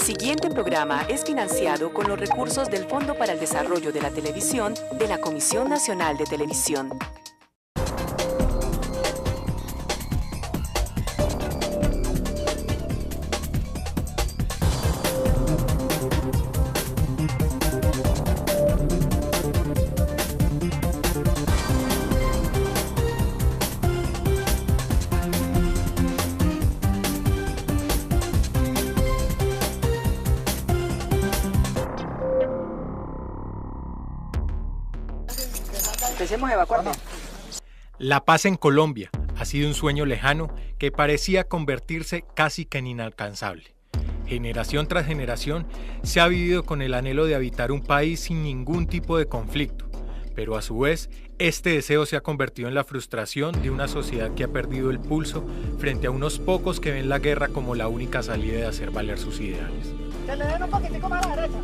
siguiente programa es financiado con los recursos del Fondo para el Desarrollo de la Televisión de la Comisión Nacional de Televisión. Empecemos a evacuar. La paz en Colombia ha sido un sueño lejano que parecía convertirse casi que en inalcanzable. Generación tras generación se ha vivido con el anhelo de habitar un país sin ningún tipo de conflicto, pero a su vez este deseo se ha convertido en la frustración de una sociedad que ha perdido el pulso frente a unos pocos que ven la guerra como la única salida de hacer valer sus ideales. Que le den un poquitico más a la derecha.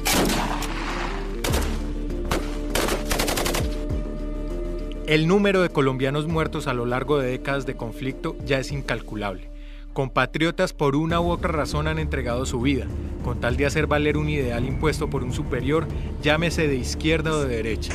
El número de colombianos muertos a lo largo de décadas de conflicto ya es incalculable. Compatriotas por una u otra razón han entregado su vida, con tal de hacer valer un ideal impuesto por un superior, llámese de izquierda o de derecha.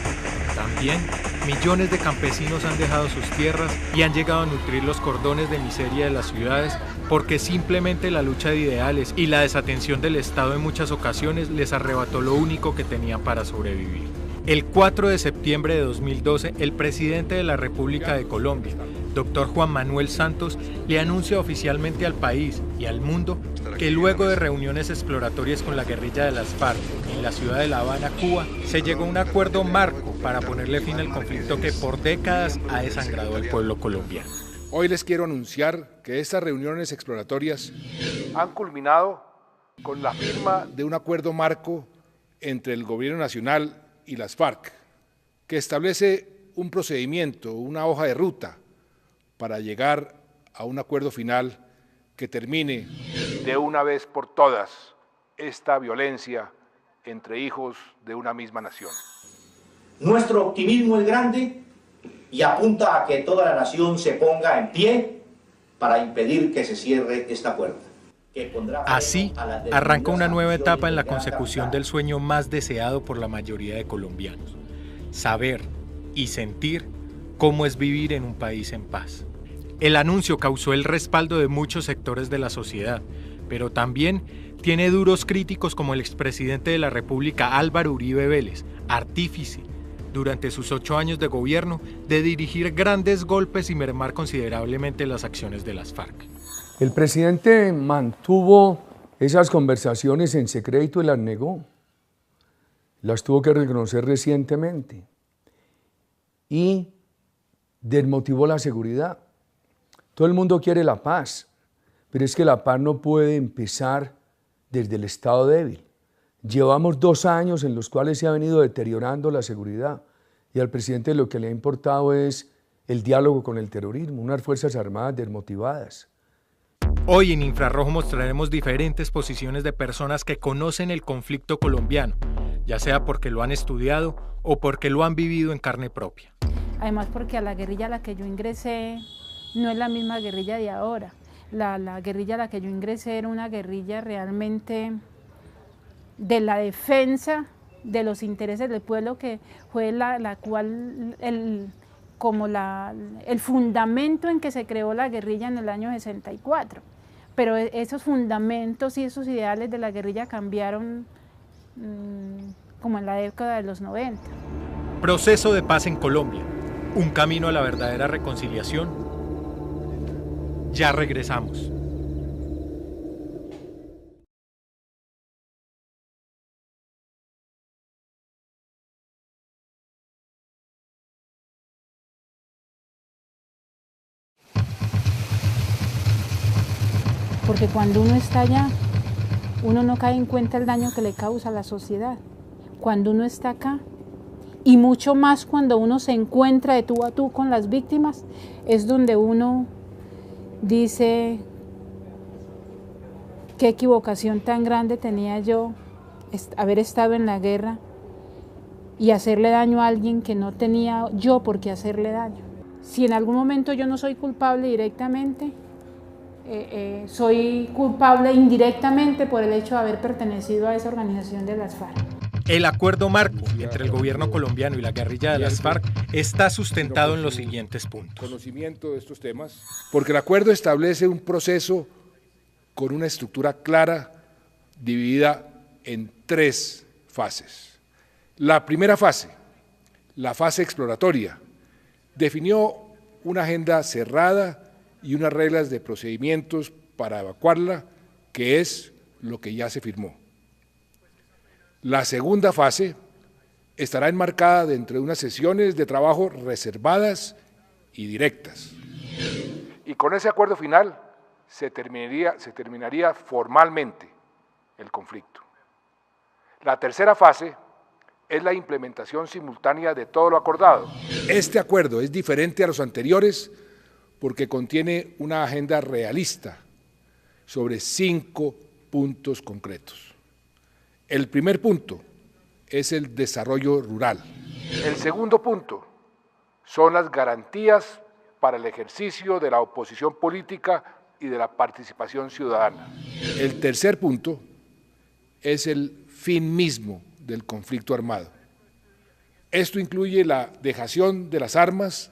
También, millones de campesinos han dejado sus tierras y han llegado a nutrir los cordones de miseria de las ciudades porque simplemente la lucha de ideales y la desatención del Estado en muchas ocasiones les arrebató lo único que tenían para sobrevivir. El 4 de septiembre de 2012, el presidente de la República de Colombia, Dr. Juan Manuel Santos, le anuncia oficialmente al país y al mundo que luego de reuniones exploratorias con la guerrilla de las FARC en la ciudad de La Habana, Cuba, se llegó a un acuerdo marco para ponerle fin al conflicto que por décadas ha desangrado al pueblo colombiano. Hoy les quiero anunciar que estas reuniones exploratorias han culminado con la firma de un acuerdo marco entre el Gobierno Nacional y las FARC, que establece un procedimiento, una hoja de ruta para llegar a un acuerdo final que termine de una vez por todas esta violencia entre hijos de una misma nación. Nuestro optimismo es grande y apunta a que toda la nación se ponga en pie para impedir que se cierre esta puerta. Así, arranca una nueva etapa en la consecución del sueño más deseado por la mayoría de colombianos: saber y sentir cómo es vivir en un país en paz. El anuncio causó el respaldo de muchos sectores de la sociedad, pero también tiene duros críticos como el expresidente de la República, Álvaro Uribe Vélez, artífice, durante sus 8 años de gobierno, de dirigir grandes golpes y mermar considerablemente las acciones de las FARC. El presidente mantuvo esas conversaciones en secreto y las negó. Las tuvo que reconocer recientemente. Y desmotivó la seguridad. Todo el mundo quiere la paz, pero es que la paz no puede empezar desde el Estado débil. Llevamos 2 años en los cuales se ha venido deteriorando la seguridad y al presidente lo que le ha importado es el diálogo con el terrorismo, unas fuerzas armadas desmotivadas. Hoy en Infrarrojo mostraremos diferentes posiciones de personas que conocen el conflicto colombiano, ya sea porque lo han estudiado o porque lo han vivido en carne propia. Además porque a la guerrilla a la que yo ingresé no es la misma guerrilla de ahora. La guerrilla a la que yo ingresé era una guerrilla realmente de la defensa de los intereses del pueblo, que fue el fundamento en que se creó la guerrilla en el año 64. Pero esos fundamentos y esos ideales de la guerrilla cambiaron como en la década de los 90. Proceso de paz en Colombia, un camino a la verdadera reconciliación. Ya regresamos. Porque cuando uno está allá, uno no cae en cuenta el daño que le causa a la sociedad. Cuando uno está acá, y mucho más cuando uno se encuentra de tú a tú con las víctimas, es donde uno dice: qué equivocación tan grande tenía yo haber estado en la guerra y hacerle daño a alguien que no tenía yo por qué hacerle daño. Si en algún momento yo no soy culpable directamente, soy culpable indirectamente por el hecho de haber pertenecido a esa organización de las FARC. El acuerdo marco entre el gobierno colombiano y la guerrilla de las FARC está sustentado en los siguientes puntos. Conocimiento de estos temas, porque el acuerdo establece un proceso con una estructura clara, dividida en 3 fases. La primera fase, la fase exploratoria, definió una agenda cerrada y unas reglas de procedimientos para evacuarla, que es lo que ya se firmó. La segunda fase estará enmarcada dentro de unas sesiones de trabajo reservadas y directas. Y con ese acuerdo final se terminaría formalmente el conflicto. La tercera fase es la implementación simultánea de todo lo acordado. Este acuerdo es diferente a los anteriores porque contiene una agenda realista sobre 5 puntos concretos. El primer punto es el desarrollo rural. El segundo punto son las garantías para el ejercicio de la oposición política y de la participación ciudadana. El tercer punto es el fin mismo del conflicto armado. Esto incluye la dejación de las armas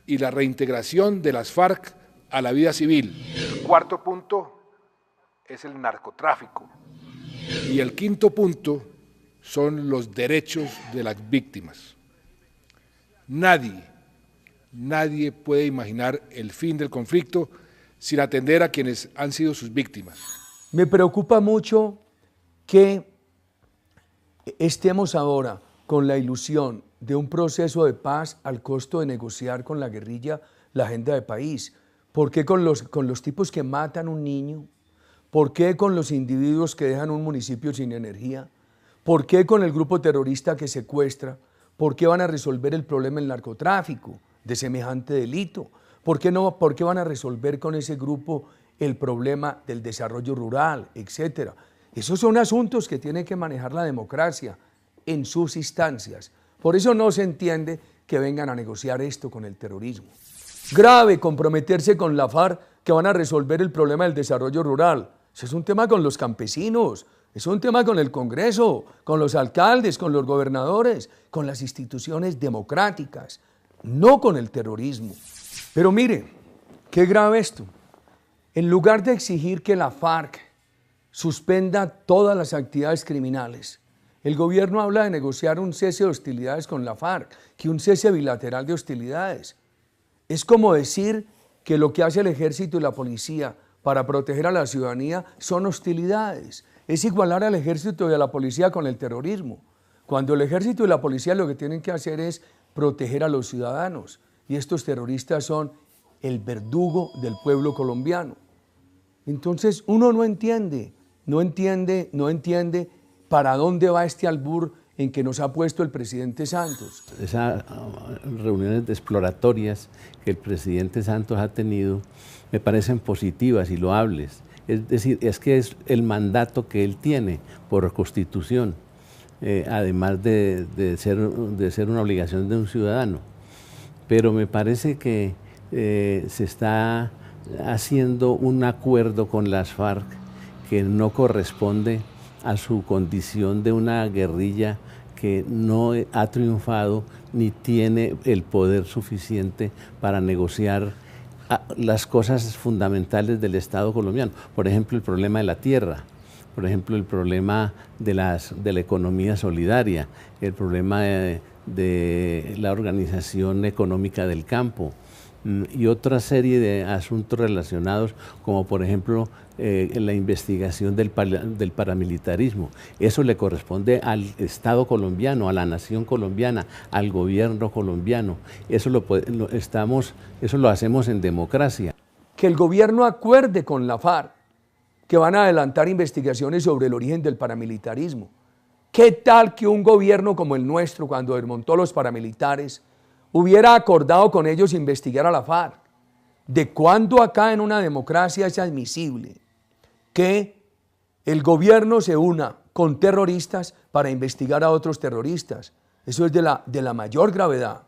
y la reintegración de las FARC a la vida civil. El cuarto punto es el narcotráfico. Y el quinto punto son los derechos de las víctimas. Nadie puede imaginar el fin del conflicto sin atender a quienes han sido sus víctimas. Me preocupa mucho que estemos ahora con la ilusión de un proceso de paz al costo de negociar con la guerrilla la agenda de país. ¿Por qué con los tipos que matan un niño? ¿Por qué con los individuos que dejan un municipio sin energía? ¿Por qué con el grupo terrorista que secuestra? ¿Por qué van a resolver el problema del narcotráfico, de semejante delito? ¿Por qué van a resolver con ese grupo el problema del desarrollo rural, etcétera? Esos son asuntos que tiene que manejar la democracia en sus instancias. Por eso no se entiende que vengan a negociar esto con el terrorismo. Grave comprometerse con la FARC que van a resolver el problema del desarrollo rural. Eso es un tema con los campesinos, es un tema con el Congreso, con los alcaldes, con los gobernadores, con las instituciones democráticas, no con el terrorismo. Pero mire, qué grave esto. En lugar de exigir que la FARC suspenda todas las actividades criminales, el gobierno habla de negociar un cese de hostilidades con la FARC, que un cese bilateral de hostilidades. Es como decir que lo que hace el ejército y la policía para proteger a la ciudadanía son hostilidades. Es igualar al ejército y a la policía con el terrorismo, cuando el ejército y la policía lo que tienen que hacer es proteger a los ciudadanos, y estos terroristas son el verdugo del pueblo colombiano. Entonces uno no entiende para dónde va este albur en que nos ha puesto el presidente Santos. Esas reuniones exploratorias que el presidente Santos ha tenido me parecen positivas y loables. Es decir, es que es el mandato que él tiene por Constitución, además de ser una obligación de un ciudadano. Pero me parece que se está haciendo un acuerdo con las FARC que no corresponde a su condición de una guerrilla que no ha triunfado ni tiene el poder suficiente para negociar las cosas fundamentales del Estado colombiano. Por ejemplo, el problema de la tierra, por ejemplo, el problema de la economía solidaria, el problema de la organización económica del campo y otra serie de asuntos relacionados, como por ejemplo la investigación del paramilitarismo. Eso le corresponde al Estado colombiano, a la nación colombiana, al gobierno colombiano. Eso lo hacemos en democracia. Que el gobierno acuerde con la FARC que van a adelantar investigaciones sobre el origen del paramilitarismo. ¿Qué tal que un gobierno como el nuestro, cuando desmontó los paramilitares, hubiera acordado con ellos investigar a la FARC? ¿De cuándo acá en una democracia es admisible que el gobierno se una con terroristas para investigar a otros terroristas? Eso es de la mayor gravedad.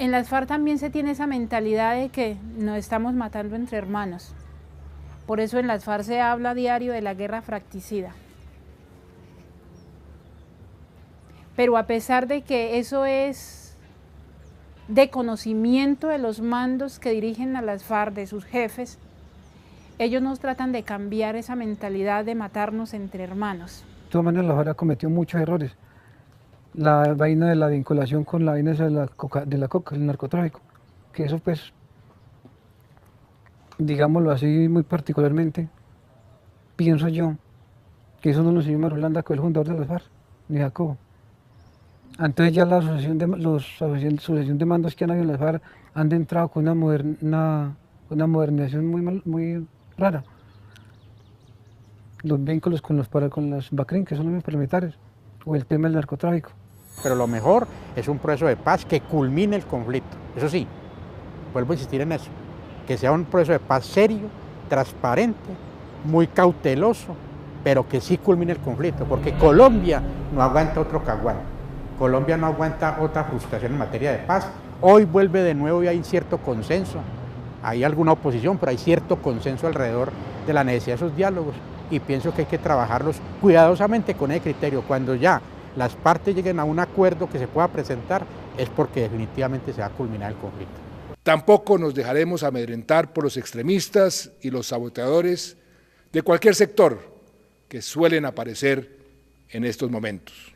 En las FARC también se tiene esa mentalidad de que nos estamos matando entre hermanos. Por eso en las FARC se habla a diario de la guerra fratricida. Pero a pesar de que eso es de conocimiento de los mandos que dirigen a las FARC, de sus jefes, ellos nos tratan de cambiar esa mentalidad de matarnos entre hermanos. De todas maneras, la FARC ha cometido muchos errores. La vaina de la vinculación con la vaina de la coca, el narcotráfico, que eso pues, digámoslo así muy particularmente, pienso yo, que eso no lo enseñó Marulanda, que es el fundador de las FARC, ni Jacobo. Entonces ya la sucesión de mandos que han habido en las FARC han entrado con una modernización muy rara. Los vínculos con los BACRIM, que son los paramilitares, o el tema del narcotráfico. Pero lo mejor es un proceso de paz que culmine el conflicto. Eso sí, vuelvo a insistir en eso, que sea un proceso de paz serio, transparente, muy cauteloso, pero que sí culmine el conflicto, porque Colombia no aguanta otro caguán. Colombia no aguanta otra frustración en materia de paz. Hoy vuelve de nuevo y hay cierto consenso. Hay alguna oposición, pero hay cierto consenso alrededor de la necesidad de esos diálogos. Y pienso que hay que trabajarlos cuidadosamente con ese criterio. Cuando ya las partes lleguen a un acuerdo que se pueda presentar, es porque definitivamente se va a culminar el conflicto. Tampoco nos dejaremos amedrentar por los extremistas y los saboteadores de cualquier sector que suelen aparecer en estos momentos.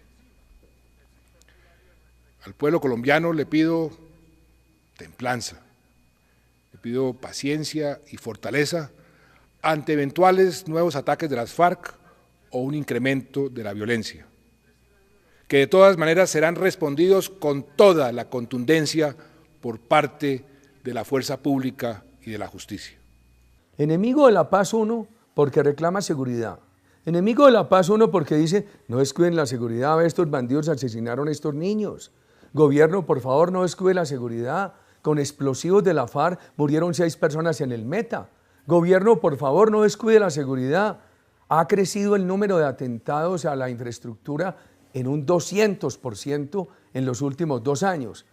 Al pueblo colombiano le pido templanza, le pido paciencia y fortaleza ante eventuales nuevos ataques de las FARC o un incremento de la violencia, que de todas maneras serán respondidos con toda la contundencia por parte de la fuerza pública y de la justicia. Enemigo de la paz uno porque reclama seguridad. Enemigo de la paz uno porque dice, no descuiden la seguridad, estos bandidos asesinaron a estos niños. Gobierno, por favor, no descuide la seguridad. Con explosivos de la FARC murieron 6 personas en el Meta. Gobierno, por favor, no descuide la seguridad. Ha crecido el número de atentados a la infraestructura en un 200% en los últimos 2 años.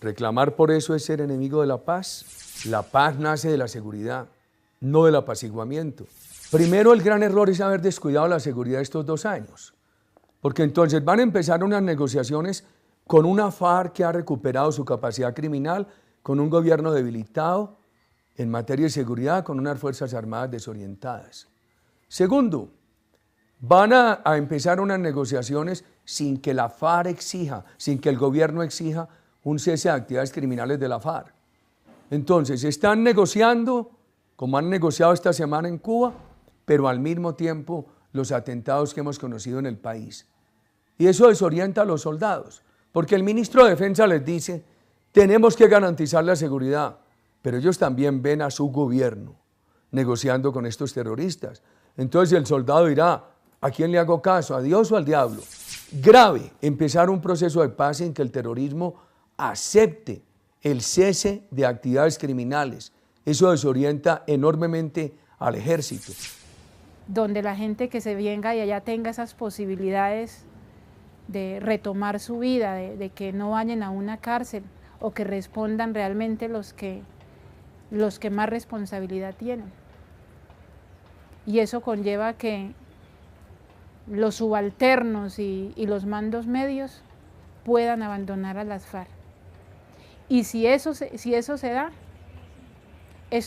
Reclamar por eso es ser enemigo de la paz. La paz nace de la seguridad, no del apaciguamiento. Primero, el gran error es haber descuidado la seguridad estos 2 años, porque entonces van a empezar unas negociaciones con una FARC que ha recuperado su capacidad criminal, con un gobierno debilitado en materia de seguridad, con unas Fuerzas Armadas desorientadas. Segundo, van a empezar unas negociaciones sin que la FARC exija, sin que el gobierno exija un cese de actividades criminales de la FARC. Entonces, están negociando, como han negociado esta semana en Cuba, pero al mismo tiempo los atentados que hemos conocido en el país. Y eso desorienta a los soldados. Porque el ministro de Defensa les dice, tenemos que garantizar la seguridad, pero ellos también ven a su gobierno negociando con estos terroristas. Entonces el soldado dirá, ¿a quién le hago caso? ¿A Dios o al diablo? Grave empezar un proceso de paz en que el terrorismo acepte el cese de actividades criminales. Eso desorienta enormemente al ejército. Donde la gente que se venga y allá tenga esas posibilidades de retomar su vida, de que no vayan a una cárcel o que respondan realmente los que más responsabilidad tienen. Y eso conlleva que los subalternos y los mandos medios puedan abandonar a las FARC. Y si eso se da,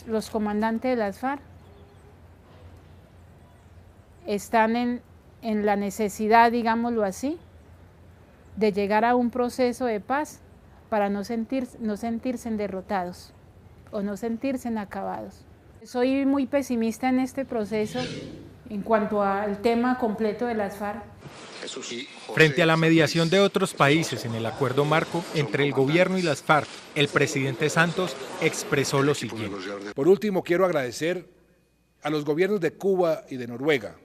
los comandantes de las FARC están en la necesidad, digámoslo así, de llegar a un proceso de paz para no sentirse derrotados o no sentirse acabados. Soy muy pesimista en este proceso en cuanto al tema completo de las FARC. Frente a la mediación de otros países en el acuerdo marco entre el gobierno y las FARC, el presidente Santos expresó lo siguiente. Por último, quiero agradecer a los gobiernos de Cuba y de Noruega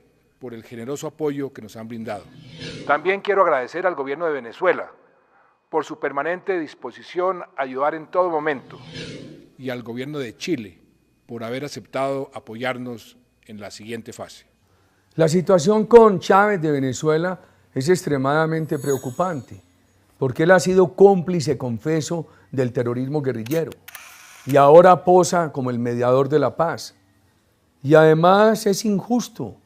por el generoso apoyo que nos han brindado. También quiero agradecer al gobierno de Venezuela por su permanente disposición a ayudar en todo momento y al gobierno de Chile por haber aceptado apoyarnos en la siguiente fase. La situación con Chávez de Venezuela es extremadamente preocupante porque él ha sido cómplice confeso del terrorismo guerrillero y ahora posa como el mediador de la paz. Y además es injusto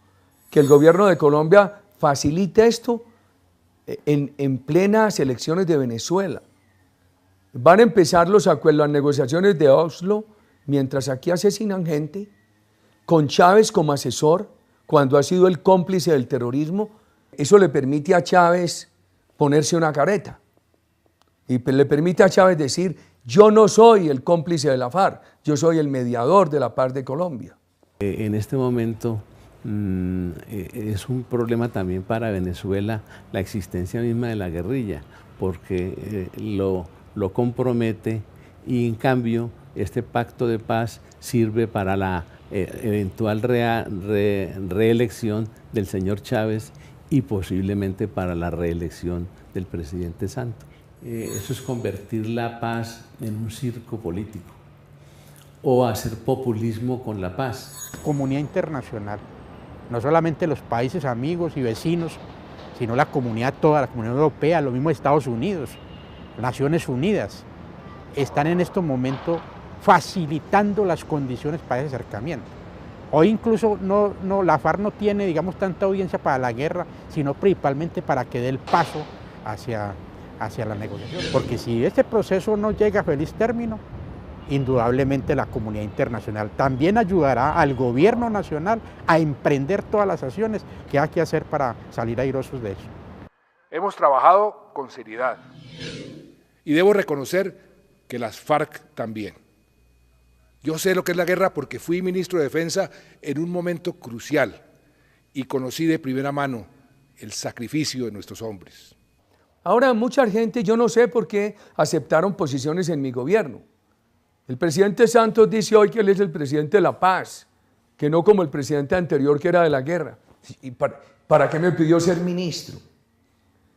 que el gobierno de Colombia facilite esto en plenas elecciones de Venezuela. Van a empezar las negociaciones de Oslo, mientras aquí asesinan gente, con Chávez como asesor, cuando ha sido el cómplice del terrorismo. Eso le permite a Chávez ponerse una careta. Y le permite a Chávez decir, yo no soy el cómplice de la FARC, yo soy el mediador de la paz de Colombia. En este momento es un problema también para Venezuela la existencia misma de la guerrilla, porque lo compromete y en cambio este pacto de paz sirve para la eventual reelección del señor Chávez y posiblemente para la reelección del presidente Santos. Eso es convertir la paz en un circo político o hacer populismo con la paz. Comunidad internacional, no solamente los países amigos y vecinos, sino la comunidad toda, la comunidad europea, lo mismo Estados Unidos, Naciones Unidas, están en estos momentos facilitando las condiciones para ese acercamiento. Hoy incluso la FARC no tiene, digamos, tanta audiencia para la guerra, sino principalmente para que dé el paso hacia la negociación. Porque si este proceso no llega a feliz término, indudablemente la comunidad internacional también ayudará al gobierno nacional a emprender todas las acciones que hay que hacer para salir airosos de eso. Hemos trabajado con seriedad y debo reconocer que las FARC también. Yo sé lo que es la guerra porque fui ministro de Defensa en un momento crucial y conocí de primera mano el sacrificio de nuestros hombres. Ahora mucha gente, yo no sé por qué aceptaron posiciones en mi gobierno. El presidente Santos dice hoy que él es el presidente de la paz, que no como el presidente anterior que era de la guerra. ¿Y para qué me pidió ser ministro?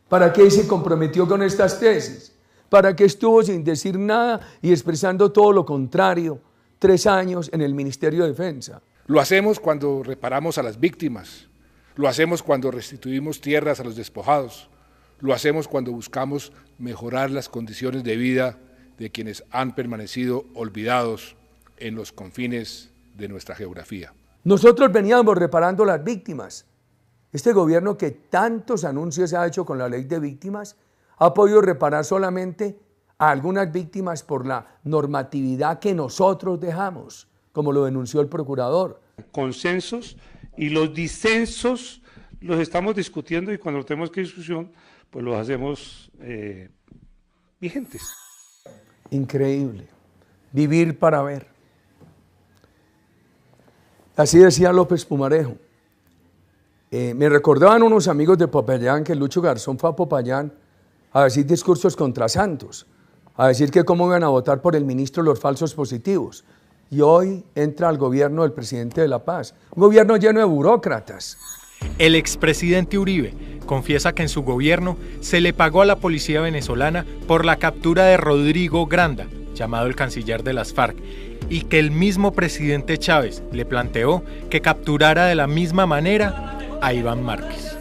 ¿Para qué se comprometió con estas tesis? ¿Para qué estuvo sin decir nada y expresando todo lo contrario 3 años en el Ministerio de Defensa? Lo hacemos cuando reparamos a las víctimas, lo hacemos cuando restituimos tierras a los despojados, lo hacemos cuando buscamos mejorar las condiciones de vida de quienes han permanecido olvidados en los confines de nuestra geografía. Nosotros veníamos reparando las víctimas. Este gobierno que tantos anuncios ha hecho con la ley de víctimas ha podido reparar solamente a algunas víctimas por la normatividad que nosotros dejamos, como lo denunció el procurador. Consensos y los disensos los estamos discutiendo y cuando tenemos que discusión, pues los hacemos vigentes. Increíble. Vivir para ver. Así decía López Pumarejo. Me recordaban unos amigos de Popayán que Lucho Garzón fue a Popayán a decir discursos contra Santos, a decir que cómo iban a votar por el ministro los falsos positivos. Y hoy entra al gobierno del presidente de La Paz, un gobierno lleno de burócratas. El expresidente Uribe confiesa que en su gobierno se le pagó a la policía venezolana por la captura de Rodrigo Granda, llamado el canciller de las FARC, y que el mismo presidente Chávez le planteó que capturara de la misma manera a Iván Márquez.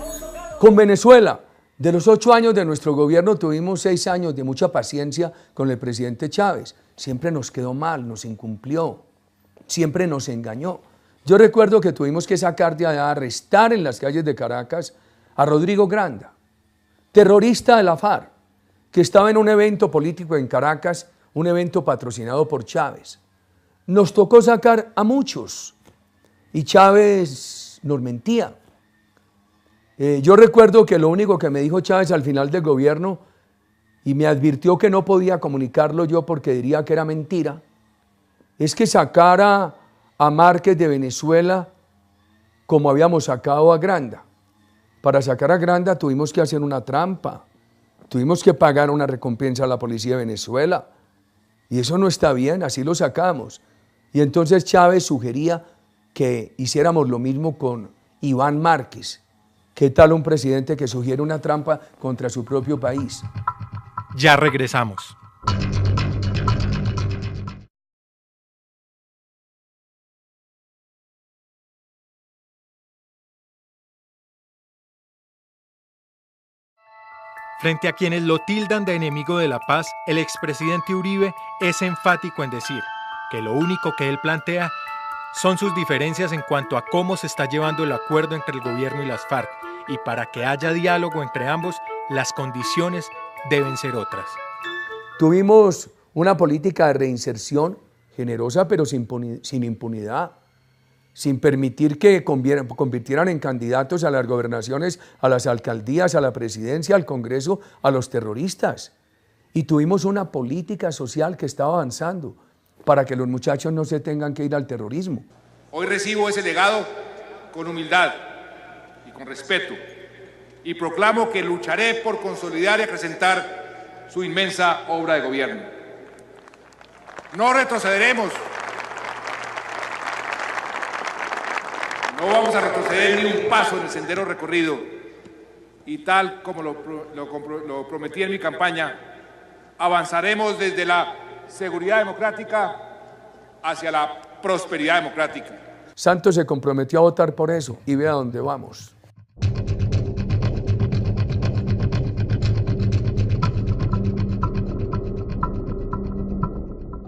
Con Venezuela, de los 8 años de nuestro gobierno tuvimos 6 años de mucha paciencia con el presidente Chávez. Siempre nos quedó mal, nos incumplió, siempre nos engañó. Yo recuerdo que tuvimos que sacar de allá, arrestar en las calles de Caracas a Rodrigo Granda, terrorista de la FARC, que estaba en un evento político en Caracas, un evento patrocinado por Chávez. Nos tocó sacar a muchos y Chávez nos mentía. Yo recuerdo que lo único que me dijo Chávez al final del gobierno, y me advirtió que no podía comunicarlo yo porque diría que era mentira, es que sacara a Márquez de Venezuela como habíamos sacado a Granda. Para sacar a Granda tuvimos que hacer una trampa, tuvimos que pagar una recompensa a la policía de Venezuela, y eso no está bien, así lo sacamos. Y entonces Chávez sugería que hiciéramos lo mismo con Iván Márquez. ¿Qué tal un presidente que sugiere una trampa contra su propio país? Ya regresamos. Frente a quienes lo tildan de enemigo de la paz, el expresidente Uribe es enfático en decir que lo único que él plantea son sus diferencias en cuanto a cómo se está llevando el acuerdo entre el gobierno y las FARC, y para que haya diálogo entre ambos, las condiciones deben ser otras. Tuvimos una política de reinserción generosa, pero sin impunidad, sin permitir que convirtieran en candidatos a las gobernaciones, a las alcaldías, a la presidencia, al Congreso, a los terroristas. Y tuvimos una política social que estaba avanzando para que los muchachos no se tengan que ir al terrorismo. Hoy recibo ese legado con humildad y con respeto y proclamo que lucharé por consolidar y acrecentar su inmensa obra de gobierno. No retrocederemos. No vamos a retroceder ni un paso en el sendero recorrido y tal como lo prometí en mi campaña, avanzaremos desde la seguridad democrática hacia la prosperidad democrática. Santos se comprometió a votar por eso y vea dónde vamos.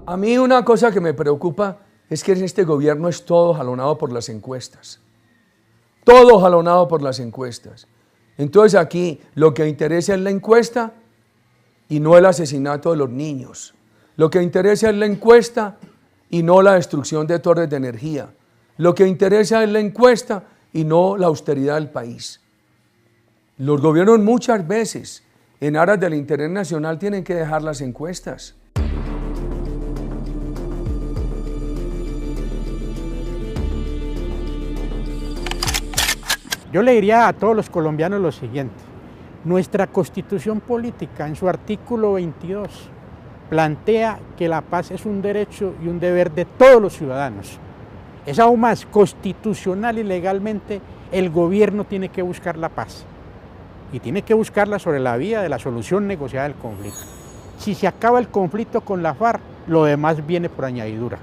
A mí una cosa que me preocupa es que en este gobierno es todo jalonado por las encuestas. Todo jalonado por las encuestas. Entonces aquí lo que interesa es la encuesta y no el asesinato de los niños. Lo que interesa es la encuesta y no la destrucción de torres de energía. Lo que interesa es la encuesta y no la austeridad del país. Los gobiernos muchas veces, en aras del interés nacional, tienen que dejar las encuestas. Yo le diría a todos los colombianos lo siguiente: nuestra Constitución política, en su artículo 22, plantea que la paz es un derecho y un deber de todos los ciudadanos. Es aún más, constitucional y legalmente, el gobierno tiene que buscar la paz. Y tiene que buscarla sobre la vía de la solución negociada del conflicto. Si se acaba el conflicto con la FARC, lo demás viene por añadidura.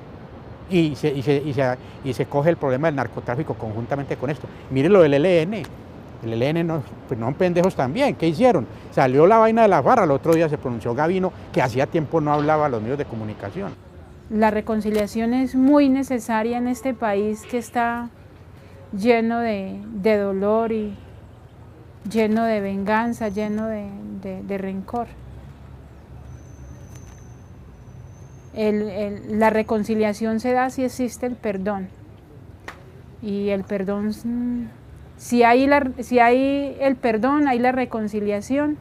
Y se coge el problema del narcotráfico conjuntamente con esto. Mire lo del ELN. El ELN no son pendejos también. ¿Qué hicieron? Salió la vaina de la FARC, al otro día se pronunció Gavino, que hacía tiempo no hablaba a los medios de comunicación. La reconciliación es muy necesaria en este país que está lleno de dolor y lleno de venganza, lleno de rencor. La reconciliación se da si existe el perdón. Y el perdón, si hay el perdón, hay la reconciliación.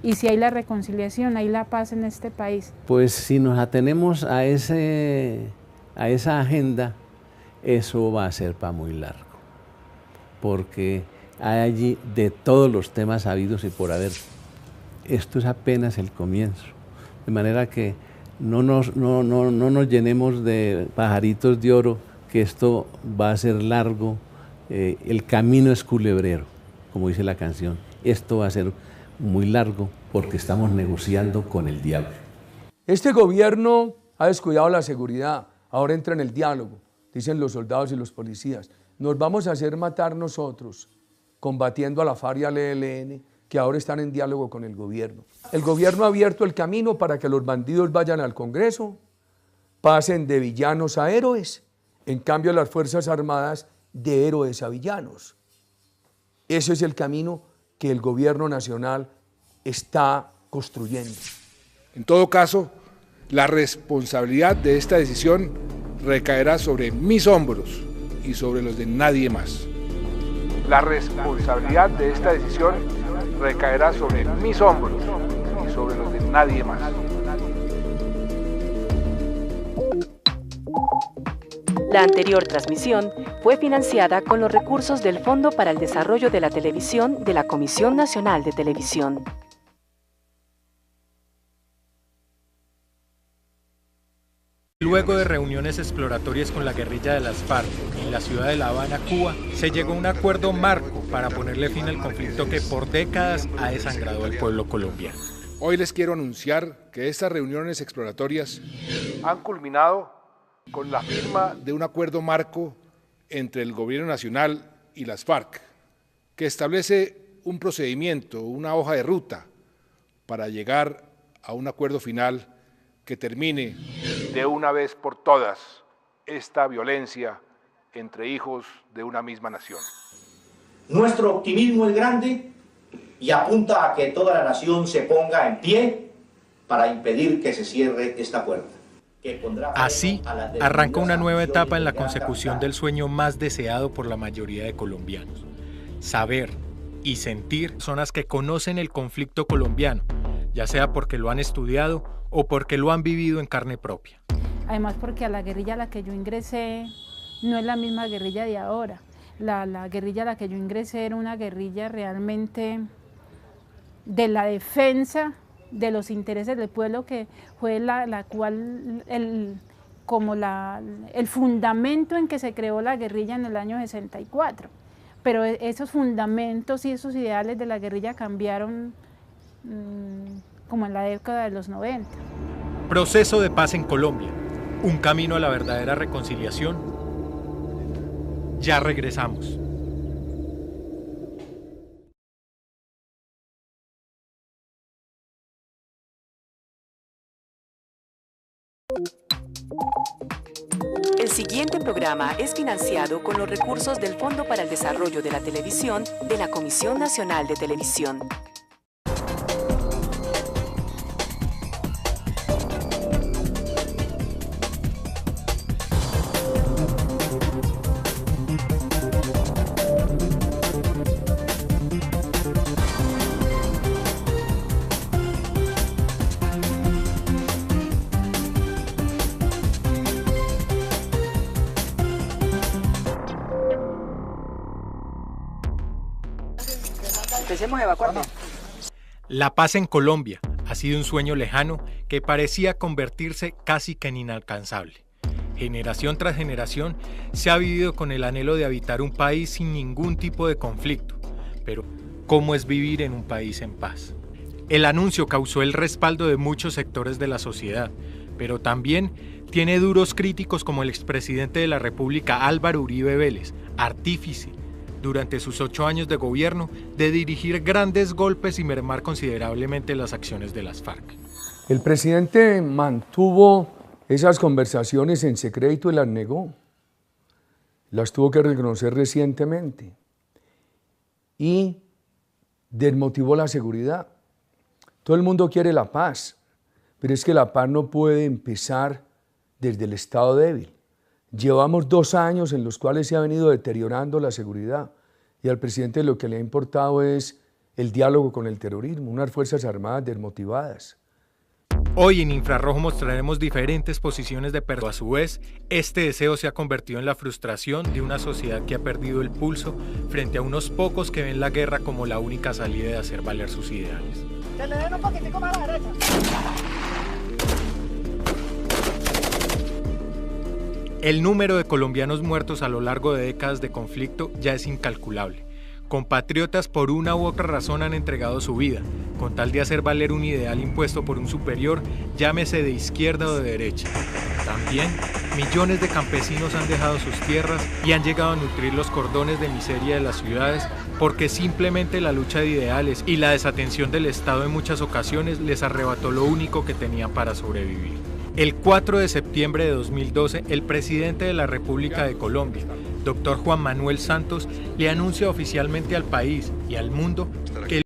Y si hay la reconciliación, hay la paz en este país. Pues si nos atenemos a esa agenda, eso va a ser para muy largo. Porque hay allí de todos los temas habidos y por haber. Esto es apenas el comienzo. De manera que no nos llenemos de pajaritos de oro, que esto va a ser largo. El camino es culebrero, como dice la canción. Esto va a ser muy largo porque estamos negociando con el diablo. Este gobierno ha descuidado la seguridad, ahora entra en el diálogo, dicen los soldados y los policías. Nos vamos a hacer matar nosotros, combatiendo a la FARC y al ELN, que ahora están en diálogo con el gobierno. El gobierno ha abierto el camino para que los bandidos vayan al Congreso, pasen de villanos a héroes, en cambio las Fuerzas Armadas de héroes a villanos. Ese es el camino que el gobierno nacional está construyendo. En todo caso, la responsabilidad de esta decisión recaerá sobre mis hombros y sobre los de nadie más. La responsabilidad de esta decisión recaerá sobre mis hombros y sobre los de nadie más. La anterior transmisión fue financiada con los recursos del Fondo para el Desarrollo de la Televisión de la Comisión Nacional de Televisión. Luego de reuniones exploratorias con la guerrilla de las FARC en la ciudad de La Habana, Cuba, se llegó a un acuerdo marco para ponerle fin al conflicto que por décadas ha desangrado al pueblo colombiano. Hoy les quiero anunciar que estas reuniones exploratorias han culminado con la firma de un acuerdo marco entre el Gobierno Nacional y las FARC, que establece un procedimiento, una hoja de ruta para llegar a un acuerdo final que termine de una vez por todas esta violencia entre hijos de una misma nación. Nuestro optimismo es grande y apunta a que toda la nación se ponga en pie para impedir que se cierre esta puerta. Así arranca una nueva etapa en la consecución del sueño más deseado por la mayoría de colombianos. Saber y sentir personas que conocen el conflicto colombiano, ya sea porque lo han estudiado o porque lo han vivido en carne propia. Además porque a la guerrilla a la que yo ingresé no es la misma guerrilla de ahora. La guerrilla a la que yo ingresé era una guerrilla realmente de la defensa de los intereses del pueblo, que fue el fundamento en que se creó la guerrilla en el año 64. Pero esos fundamentos y esos ideales de la guerrilla cambiaron como en la década de los 90. Proceso de paz en Colombia, un camino a la verdadera reconciliación. Ya regresamos. El siguiente programa es financiado con los recursos del Fondo para el Desarrollo de la Televisión de la Comisión Nacional de Televisión. La paz en Colombia ha sido un sueño lejano que parecía convertirse casi que en inalcanzable. Generación tras generación se ha vivido con el anhelo de habitar un país sin ningún tipo de conflicto. Pero, ¿cómo es vivir en un país en paz? El anuncio causó el respaldo de muchos sectores de la sociedad, pero también tiene duros críticos como el expresidente de la República Álvaro Uribe Vélez, artífice durante sus 8 años de gobierno de dirigir grandes golpes y mermar considerablemente las acciones de las FARC. El presidente mantuvo esas conversaciones en secreto y las negó. Las tuvo que reconocer recientemente. Y desmotivó la seguridad. Todo el mundo quiere la paz, pero es que la paz no puede empezar desde el Estado débil. Llevamos 2 años en los cuales se ha venido deteriorando la seguridad y al presidente lo que le ha importado es el diálogo con el terrorismo, unas fuerzas armadas desmotivadas. Hoy en Infrarrojo mostraremos diferentes posiciones de personas. A su vez, este deseo se ha convertido en la frustración de una sociedad que ha perdido el pulso frente a unos pocos que ven la guerra como la única salida de hacer valer sus ideales. Que le den un poquitico más a la derecha. El número de colombianos muertos a lo largo de décadas de conflicto ya es incalculable. Compatriotas por una u otra razón han entregado su vida, con tal de hacer valer un ideal impuesto por un superior, llámese de izquierda o de derecha. También, millones de campesinos han dejado sus tierras y han llegado a nutrir los cordones de miseria de las ciudades porque simplemente la lucha de ideales y la desatención del Estado en muchas ocasiones les arrebató lo único que tenían para sobrevivir. El 4 de septiembre de 2012, el presidente de la República de Colombia, Dr. Juan Manuel Santos, le anuncia oficialmente al país y al mundo que